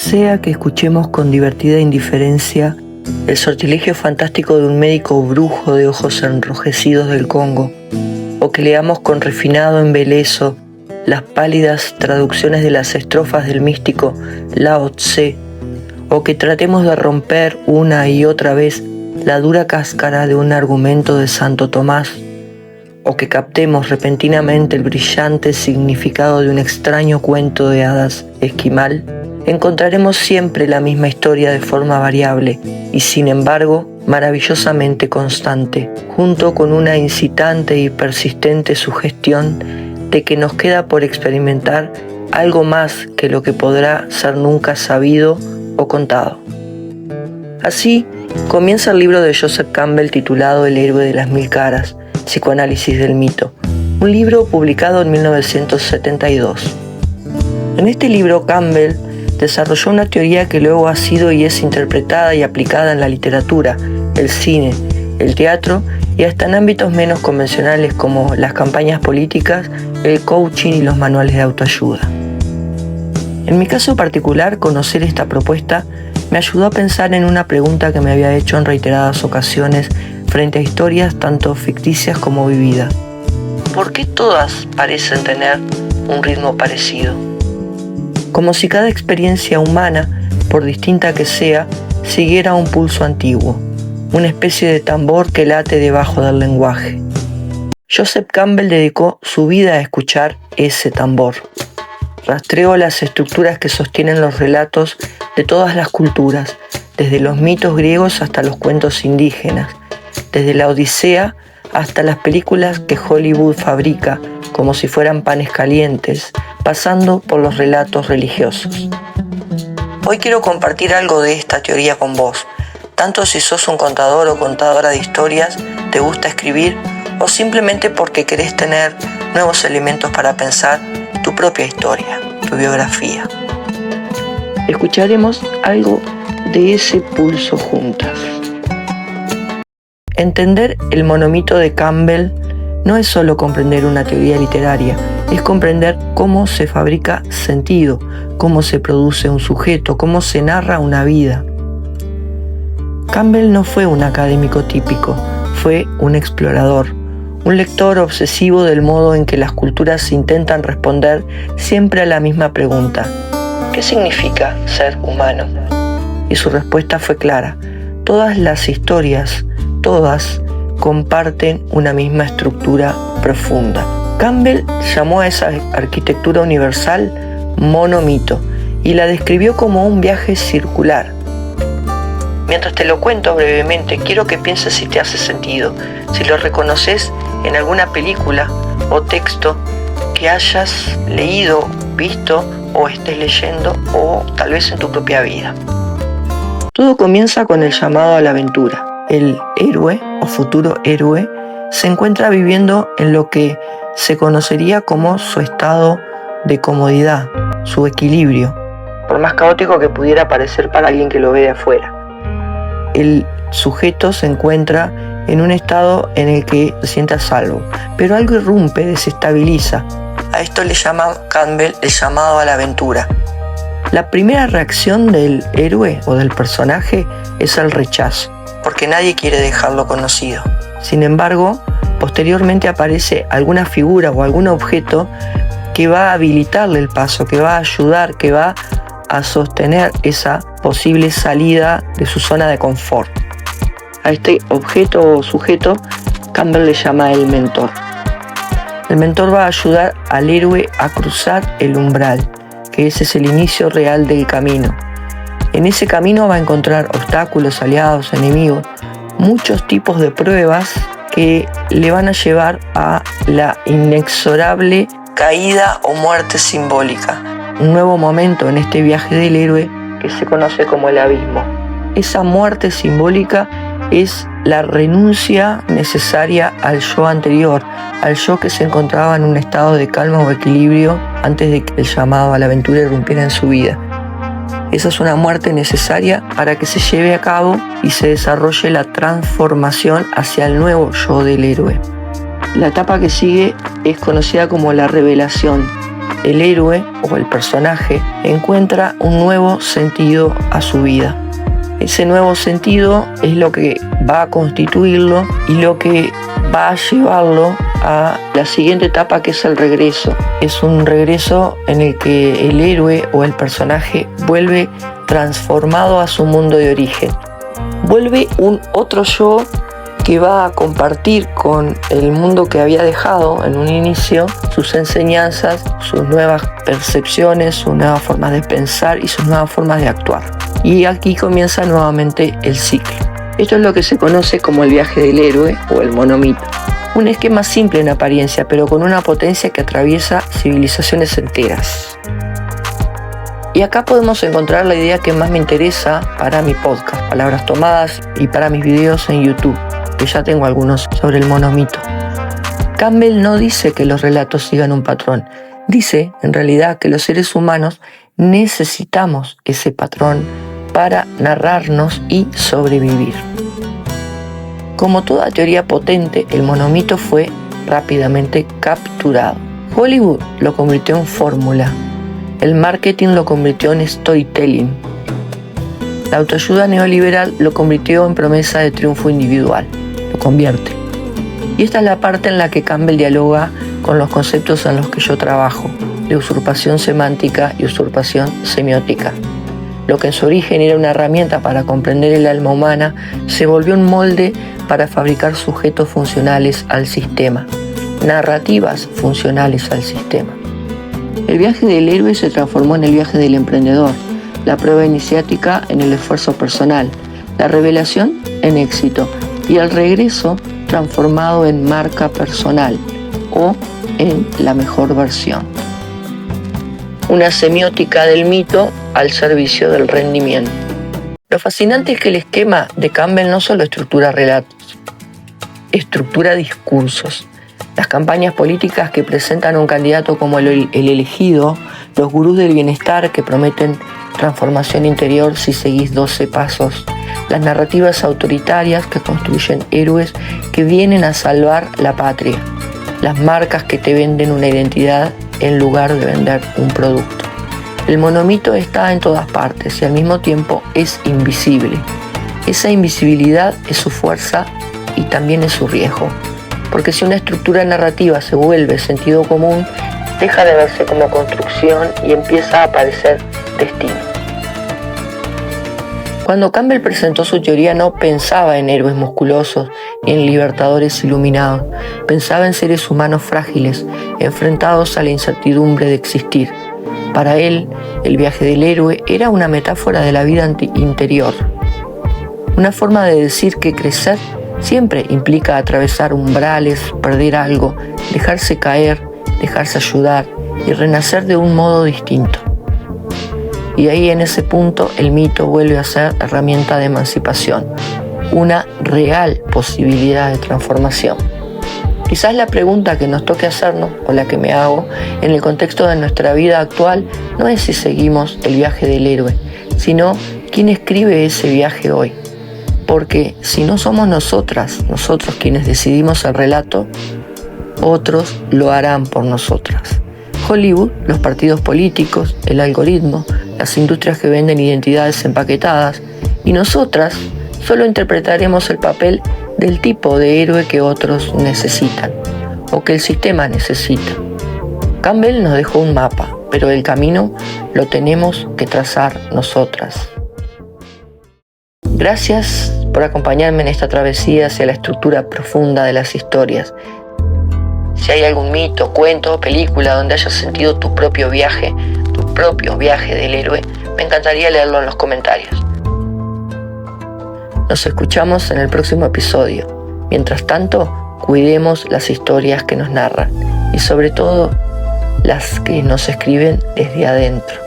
sea que escuchemos con divertida indiferencia el sortilegio fantástico de un médico brujo de ojos enrojecidos del Congo, o que leamos con refinado embeleso las pálidas traducciones de las estrofas del místico Lao Tse, o que tratemos de romper una y otra vez la dura cáscara de un argumento de Santo Tomás, o que captemos repentinamente el brillante significado de un extraño cuento de hadas esquimal, encontraremos siempre la misma historia de forma variable y, sin embargo, maravillosamente constante, junto con una incitante y persistente sugestión de que nos queda por experimentar algo más que lo que podrá ser nunca sabido o contado. Así comienza el libro de Joseph Campbell titulado El héroe de las mil caras, psicoanálisis del mito, un libro publicado en 1972. En este libro Campbell desarrolló una teoría que luego ha sido y es interpretada y aplicada en la literatura, el cine, el teatro y hasta en ámbitos menos convencionales como las campañas políticas, el coaching y los manuales de autoayuda. En mi caso particular, conocer esta propuesta me ayudó a pensar en una pregunta que me había hecho en reiteradas ocasiones frente a historias tanto ficticias como vividas. ¿Por qué todas parecen tener un ritmo parecido? Como si cada experiencia humana, por distinta que sea, siguiera un pulso antiguo, una especie de tambor que late debajo del lenguaje. Joseph Campbell dedicó su vida a escuchar ese tambor. Rastreó las estructuras que sostienen los relatos de todas las culturas, desde los mitos griegos hasta los cuentos indígenas, desde la Odisea hasta las películas que Hollywood fabrica como si fueran panes calientes, pasando por los relatos religiosos. Hoy quiero compartir algo de esta teoría con vos, tanto si sos un contador o contadora de historias, te gusta escribir o simplemente porque querés tener nuevos elementos para pensar tu propia historia, tu biografía. Escucharemos algo de ese pulso juntas. Entender el monomito de Campbell no es solo comprender una teoría literaria, es comprender cómo se fabrica sentido, cómo se produce un sujeto, cómo se narra una vida. Campbell no fue un académico típico, fue un explorador, un lector obsesivo del modo en que las culturas intentan responder siempre a la misma pregunta: ¿qué significa ser humano? Y su respuesta fue clara: todas las historias, todas comparten una misma estructura profunda. Campbell llamó a esa arquitectura universal monomito y la describió como un viaje circular. Mientras te lo cuento brevemente, quiero que pienses si te hace sentido, si lo reconoces en alguna película o texto que hayas leído, visto o estés leyendo, o tal vez en tu propia vida. Todo comienza con el llamado a la aventura. El héroe o futuro héroe se encuentra viviendo en lo que se conocería como su estado de comodidad, su equilibrio, por más caótico que pudiera parecer para alguien que lo ve de afuera. El sujeto se encuentra en un estado en el que se siente a salvo, pero algo irrumpe, desestabiliza. A esto le llama Campbell el llamado a la aventura. La primera reacción del héroe o del personaje es el rechazo, porque nadie quiere dejarlo conocido. Sin embargo, posteriormente aparece alguna figura o algún objeto que va a habilitarle el paso, que va a ayudar, que va a sostener esa posible salida de su zona de confort. A este objeto o sujeto Campbell le llama el mentor. El mentor va a ayudar al héroe a cruzar el umbral, que ese es el inicio real del camino. En ese camino va a encontrar obstáculos, aliados, enemigos, muchos tipos de pruebas que le van a llevar a la inexorable caída o muerte simbólica. Un nuevo momento en este viaje del héroe que se conoce como el abismo. Esa muerte simbólica es la renuncia necesaria al yo anterior, al yo que se encontraba en un estado de calma o equilibrio antes de que el llamado a la aventura irrumpiera en su vida. Esa es una muerte necesaria para que se lleve a cabo y se desarrolle la transformación hacia el nuevo yo del héroe. La etapa que sigue es conocida como la revelación. el héroe o el personaje encuentra un nuevo sentido a su vida. Ese nuevo sentido es lo que va a constituirlo y lo que va a llevarlo a la siguiente etapa, que es el regreso. Es un regreso en el que el héroe o el personaje vuelve transformado a su mundo de origen. Vuelve un otro yo que va a compartir con el mundo que había dejado en un inicio sus enseñanzas, sus nuevas percepciones, sus nuevas formas de pensar y sus nuevas formas de actuar. Y aquí comienza nuevamente el ciclo. Esto es lo que se conoce como el viaje del héroe o el monomito. Un esquema simple en apariencia, pero con una potencia que atraviesa civilizaciones enteras. Y acá podemos encontrar la idea que más me interesa para mi podcast, Palabras Tomadas, y para mis videos en YouTube, que ya tengo algunos sobre el monomito. Campbell no dice que los relatos sigan un patrón, dice en realidad que los seres humanos necesitamos ese patrón para narrarnos y sobrevivir. Como toda teoría potente, el monomito fue rápidamente capturado. Hollywood lo convirtió en fórmula. El marketing lo convirtió en storytelling. La autoayuda neoliberal lo convirtió en promesa de triunfo individual. Lo convierte. Y esta es la parte en la que Campbell dialoga con los conceptos en los que yo trabajo, de usurpación semántica y usurpación semiótica. Lo que en su origen era una herramienta para comprender el alma humana, se volvió un molde para fabricar sujetos funcionales al sistema, narrativas funcionales al sistema. El viaje del héroe se transformó en el viaje del emprendedor, la prueba iniciática en el esfuerzo personal, la revelación en éxito y el regreso transformado en marca personal o en la mejor versión. Una semiótica del mito al servicio del rendimiento. Lo fascinante es que el esquema de Campbell no solo estructura relatos, estructura discursos. Las campañas políticas que presentan a un candidato como el elegido, los gurús del bienestar que prometen transformación interior si seguís 12 pasos, las narrativas autoritarias que construyen héroes que vienen a salvar la patria, las marcas que te venden una identidad en lugar de vender un producto. El monomito está en todas partes y al mismo tiempo es invisible. Esa invisibilidad es su fuerza y también es su riesgo, porque si una estructura narrativa se vuelve sentido común, deja de verse como construcción y empieza a aparecer destino. Cuando Campbell presentó su teoría no pensaba en héroes musculosos ni en libertadores iluminados, pensaba en seres humanos frágiles, enfrentados a la incertidumbre de existir. Para él, el viaje del héroe era una metáfora de la vida interior, una forma de decir que crecer siempre implica atravesar umbrales, perder algo, dejarse caer, dejarse ayudar y renacer de un modo distinto. Y ahí en ese punto el mito vuelve a ser herramienta de emancipación, una real posibilidad de transformación. Quizás la pregunta que nos toque hacernos, o la que me hago, en el contexto de nuestra vida actual, no es si seguimos el viaje del héroe, sino quién escribe ese viaje hoy. Porque si no somos nosotros quienes decidimos el relato, otros lo harán por nosotras. Hollywood, los partidos políticos, el algoritmo, las industrias que venden identidades empaquetadas, y nosotras solo interpretaremos el papel del tipo de héroe que otros necesitan, o que el sistema necesita. Campbell nos dejó un mapa, pero el camino lo tenemos que trazar nosotras. Gracias por acompañarme en esta travesía hacia la estructura profunda de las historias. Si hay algún mito, cuento o película donde hayas sentido tu propio viaje del héroe, me encantaría leerlo en los comentarios. Nos escuchamos en el próximo episodio. Mientras tanto, cuidemos las historias que nos narran y sobre todo las que nos escriben desde adentro.